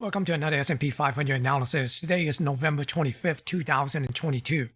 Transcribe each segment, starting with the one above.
Welcome to another S&P 500 analysis. Today is November 25th, 2022.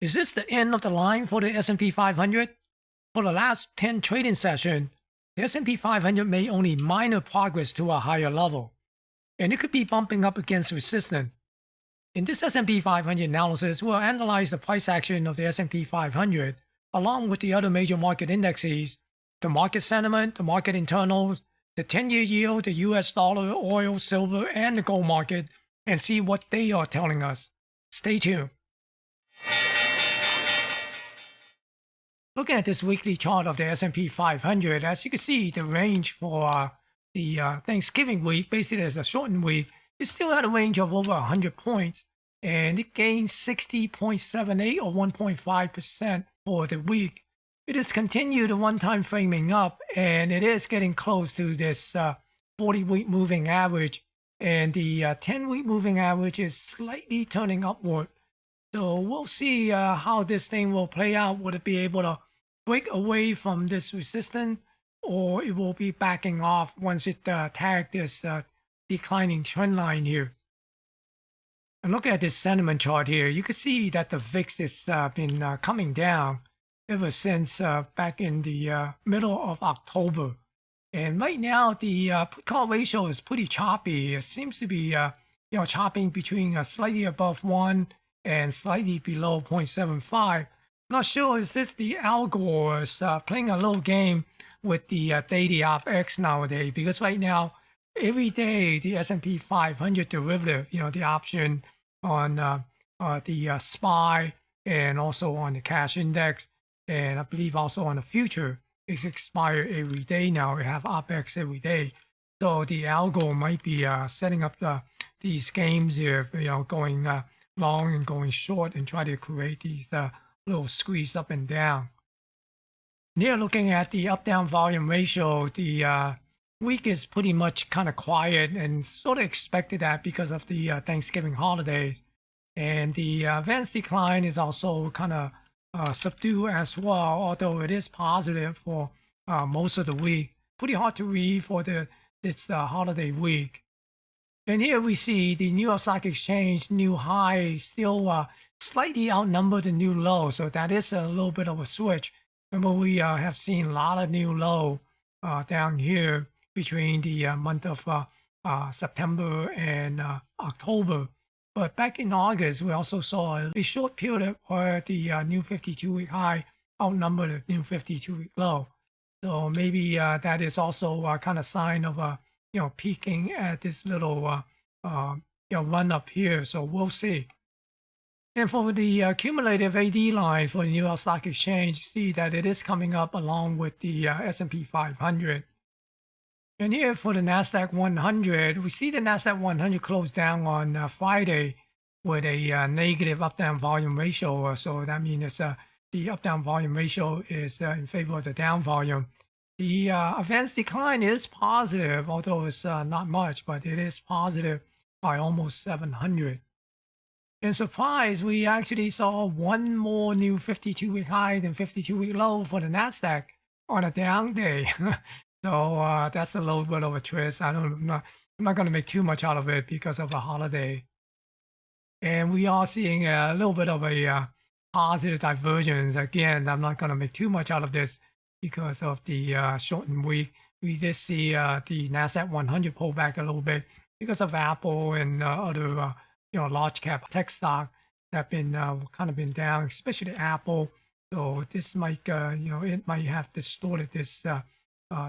Is this the end of the line for the S&P 500? For the last 10 trading sessions, the S&P 500 made only minor progress to a higher level, and it could be bumping up against resistance. In this S&P 500 analysis, we'll analyze the price action of the S&P 500 along with the other major market indexes, the market sentiment, the market internals, the 10-year yield, the US dollar, oil, silver, and the gold market, and see what they are telling us. Stay tuned. Looking at this weekly chart of the S&P 500, as you can see, the range for the Thanksgiving week, basically as a shortened week, it still had a range of over 100 points, and it gained 60.78 or 1.5% for the week. It has continued the one-time framing up, and it is getting close to this 40-week moving average, and the 10-week moving average is slightly turning upward. So we'll see how this thing will play out. Will it be able to break away from this resistance, or it will be backing off once it tags this declining trend line here? And look at this sentiment chart here. You can see that the VIX has been coming down ever since back in the middle of October. And right now, the put-call ratio is pretty choppy. It seems to be chopping between slightly above 1 and slightly below 0.75. Not sure, is this the algo is playing a little game with the daily OpX nowadays? Because right now, every day, the S&P 500 derivative, the option on the SPY and also on the cash index, and I believe also on the future, it's expired every day now. We have OpX every day. So the algo might be setting up these games here, going long and going short and try to create these little squeeze up and down. And here looking at the up-down volume ratio, the week is pretty much kind of quiet and sort of expected that because of the Thanksgiving holidays. And the advanced decline is also kind of subdued as well, although it is positive for most of the week. Pretty hard to read for this holiday week. And here we see the New York Stock Exchange new high still slightly outnumbered the new low, so that is a little bit of a switch. Remember, we have seen a lot of new low down here between the month of September and October. But back in August, we also saw a short period where the new 52-week high outnumbered the new 52-week low. So maybe that is also a kind of sign of peaking at this little run up here. So we'll see. And for the cumulative AD line for the New York Stock Exchange, see that it is coming up along with the S&P 500. And here for the NASDAQ 100, we see the NASDAQ 100 close down on Friday with a negative up-down volume ratio. So that means the up-down volume ratio is in favor of the down volume. The advanced decline is positive, although it's not much, but it is positive by almost 700. In surprise, we actually saw one more new 52-week high than 52-week low for the NASDAQ on a down day. So that's a little bit of a twist. I'm not going to make too much out of it because of a holiday. And we are seeing a little bit of a positive divergence. Again, I'm not going to make too much out of this because of the shortened week. We did see the NASDAQ 100 pull back a little bit because of Apple and other large cap tech stock that have been kind of been down, especially Apple. So this might it might have distorted this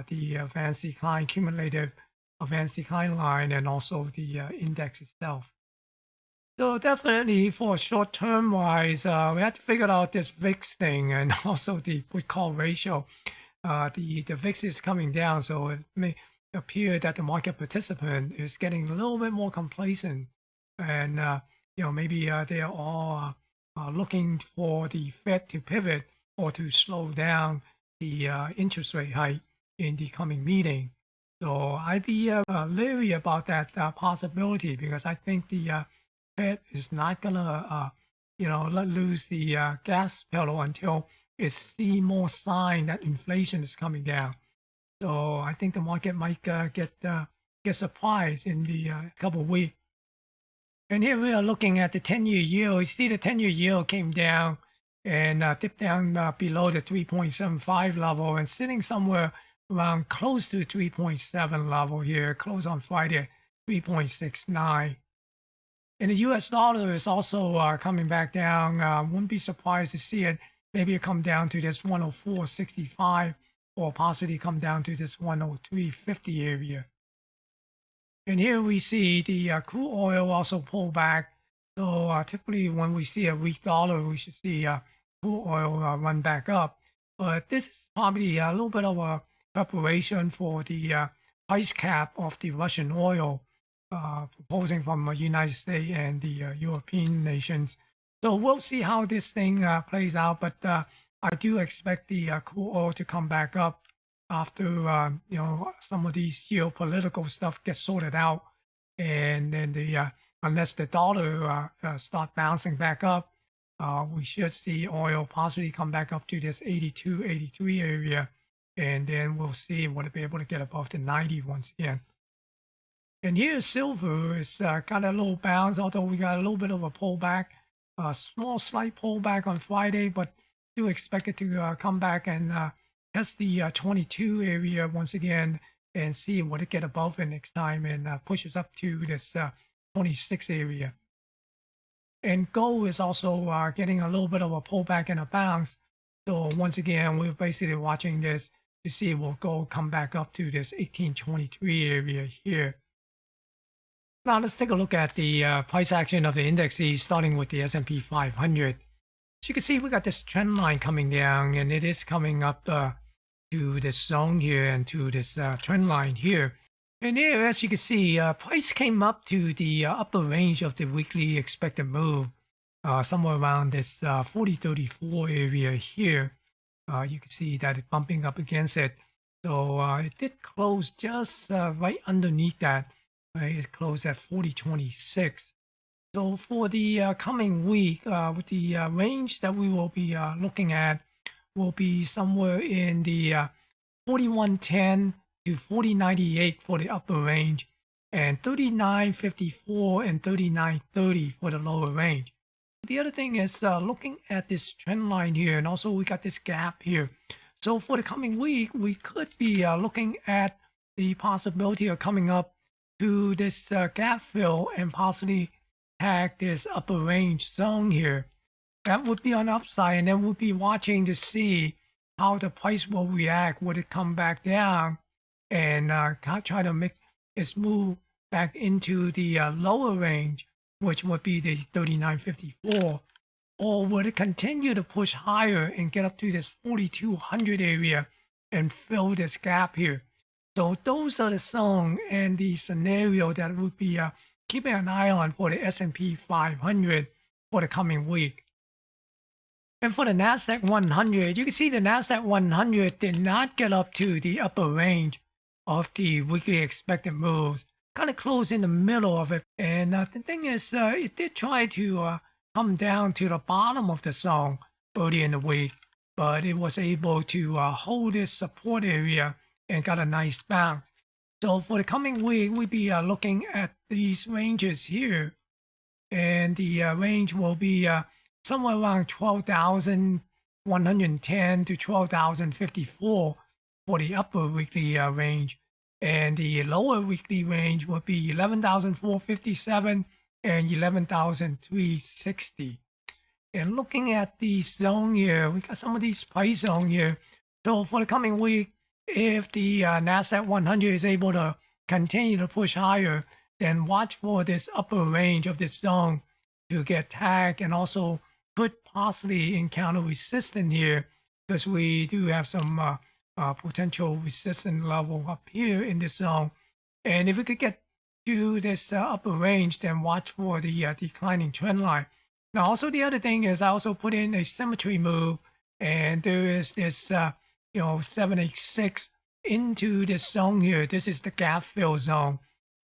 the advanced decline, cumulative advanced decline line, and also the index itself. So definitely for short-term wise, we have to figure out this VIX thing and also the put-call ratio. The VIX is coming down, so it may appear that the market participant is getting a little bit more complacent, and maybe they are all looking for the Fed to pivot or to slow down the interest rate hike in the coming meeting. So I'd be leery about that possibility, because I think the Fed is not gonna let loose the gas pedal until it see more sign that inflation is coming down. So I think the market might get get surprised in the couple weeks. And here we are looking at the 10-year yield. You see the 10-year yield came down and dipped down below the 3.75 level and sitting somewhere around close to 3.7 level here, close on Friday, 3.69. And the US dollar is also coming back down. Wouldn't be surprised to see it. Maybe it come down to this 104.65 or possibly come down to this 103.50 area. And here we see the crude oil also pull back. So typically when we see a weak dollar, we should see crude oil run back up. But this is probably a little bit of a preparation for the price cap of the Russian oil proposing from the United States and the European nations. So we'll see how this thing plays out. But I do expect the crude oil to come back up after some of these geopolitical stuff gets sorted out, and then unless the dollar start bouncing back up, we should see oil possibly come back up to this 82, 83 area, and then we'll see will it be able to get above the 90 once again. And here silver is got a little bounce, although we got a little bit of a pullback, a small slight pullback on Friday, but do expect it to come back and test the 22 area once again and see what it get above it next time and pushes up to this 26 area. And gold is also getting a little bit of a pullback and a bounce. So once again, we're basically watching this to see will gold come back up to this 1823 area here. Now let's take a look at the price action of the indexes, starting with the S&P 500. So you can see we got this trend line coming down, and it is coming up to this zone here and to this trend line here. And here, as you can see, price came up to the upper range of the weekly expected move, somewhere around this 40.34 area here. You can see that it's bumping up against it. So it did close just right underneath that. It closed at 40.26. So for the coming week, with the range that we will be looking at will be somewhere in the 41.10 to 40.98 for the upper range, and 39.54 and 39.30 for the lower range. The other thing is looking at this trend line here, and also we got this gap here. So for the coming week, we could be looking at the possibility of coming up to this gap fill and possibly tag this upper range zone here. That would be on the upside, and then we'll be watching to see how the price will react. Would it come back down and try to make its move back into the lower range, which would be the 39.54, or would it continue to push higher and get up to this 4200 area and fill this gap here? So those are the zone and the scenario that would be keeping an eye on for the S&P 500 for the coming week. And for the NASDAQ 100, you can see the NASDAQ 100 did not get up to the upper range of the weekly expected moves. Kind of close in the middle of it. And the thing is, it did try to come down to the bottom of the zone early in the week, but it was able to hold this support area and got a nice bounce. So for the coming week, we'll be looking at these ranges here. And the range will be somewhere around 12,110 to 12,054 for the upper weekly range. And the lower weekly range will be 11,457 and 11,360. And looking at the zone here, we got some of these price zone here. So for the coming week, if the NASDAQ 100 is able to continue to push higher, then watch for this upper range of this zone to get tagged, and also could possibly encounter resistance here, because we do have some potential resistance level up here in this zone. And if we could get to this upper range, then watch for the declining trend line. Now, also the other thing is I also put in a symmetry move, and there is this 786 into this zone here. This is the gap fill zone,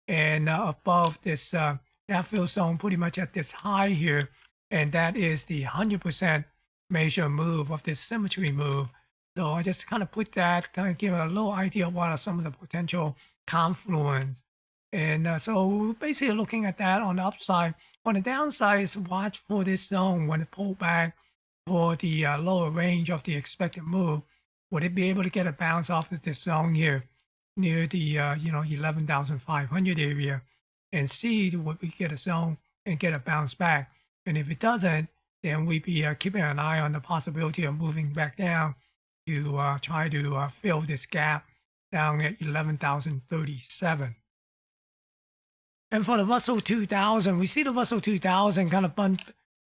and above this gap fill zone, pretty much at this high here, and that is the 100% measure move of this symmetry move. So I just kind of put that, kind of give a little idea of what are some of the potential confluence And so we're basically looking at that on the upside. On the downside is watch for this zone when it pull back for the lower range of the expected move. Would it be able to get a bounce off of this zone here near the 11,500 area and see would we get a zone and get a bounce back? And if it doesn't, then we'd be keeping an eye on the possibility of moving back down to try to fill this gap down at 11,037. And for the Russell 2000, we see the Russell 2000 kind of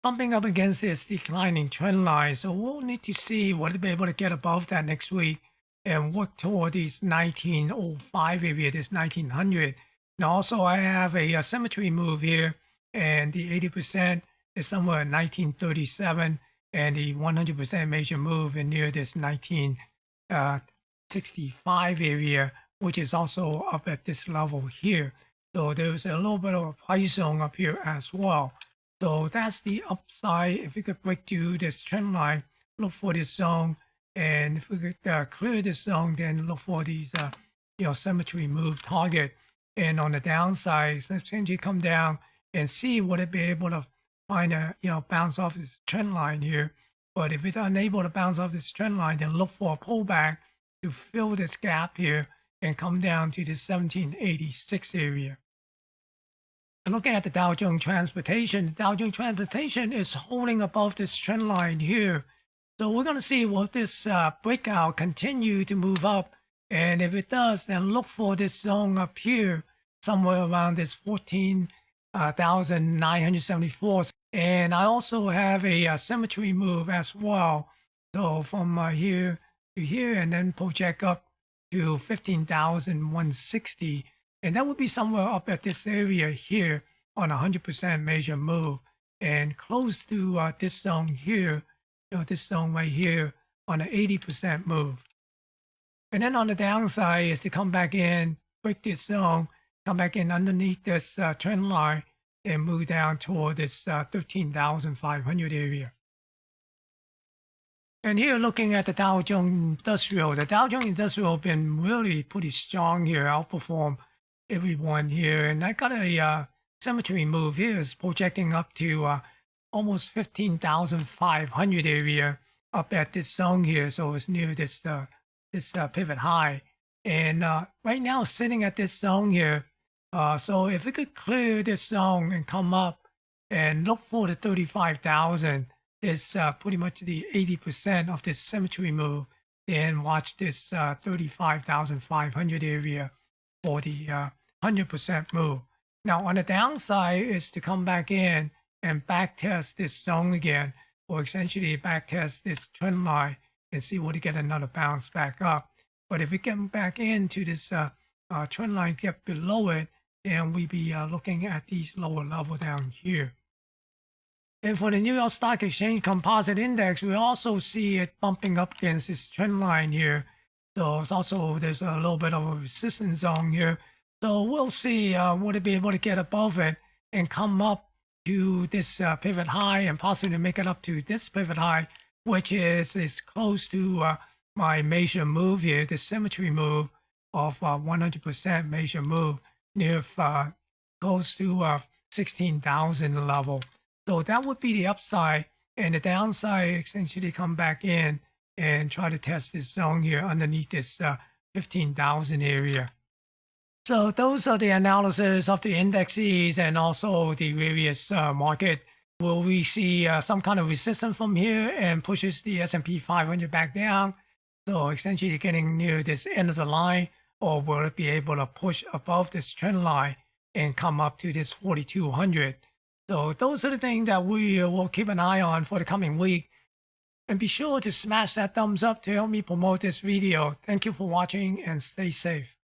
bumping up against this declining trend line. So we'll need to see what it'll be able to get above that next week and work toward this 1905 area, this 1900. And also I have a symmetry move here, and the 80% is somewhere at 1937, and the 100% major move in near this 1965 area, which is also up at this level here. So there's a little bit of a price zone up here as well. So that's the upside. If we could break through this trend line, look for this zone. And if we could clear this zone, then look for these, symmetry move target. And on the downside, essentially come down and see would it be able to find a, bounce off this trend line here. But if it's unable to bounce off this trend line, then look for a pullback to fill this gap here and come down to the 1786 area. And looking at the Dow Jones Transportation, the Dow Jones Transportation is holding above this trend line here. So we're going to see will this breakout continue to move up. And if it does, then look for this zone up here, somewhere around this 14,974. And I also have a symmetry move as well. So from here to here, and then project up to 15,160, and that would be somewhere up at this area here on a 100% major move, and close to this zone here, this zone right here on an 80% move. And then on the downside is to come back in, break this zone, come back in underneath this trend line, and move down toward this 13,500 area. And here looking at the Dow Jones Industrial, the Dow Jones Industrial have been really pretty strong here, outperform everyone here. And I got a symmetry move here, is projecting up to almost 15,500 area up at this zone here. So it's near this pivot high. And right now sitting at this zone here. So if we could clear this zone and come up and look for the 35,000, is pretty much the 80% of this symmetry move, then watch this 35,500 area for the 100% move. Now on the downside is to come back in and back test this zone again, or essentially back test this trend line and see what to get another bounce back up. But if we get back into this trend line, get below it, then we be looking at these lower level down here. And for the New York Stock Exchange Composite Index, we also see it bumping up against this trend line here. So it's also, there's a little bit of a resistance zone here. So we'll see would it be able to get above it and come up to this pivot high and possibly make it up to this pivot high, which is close to my major move here, the symmetry move of 100% major move near close to 16,000 level. So that would be the upside, and the downside essentially come back in and try to test this zone here underneath this 15,000 area. So those are the analysis of the indexes and also the various market. Will we see some kind of resistance from here and pushes the S&P 500 back down? So essentially getting near this end of the line, or will it be able to push above this trend line and come up to this 4,200? So those are the things that we will keep an eye on for the coming week. And be sure to smash that thumbs up to help me promote this video. Thank you for watching and stay safe.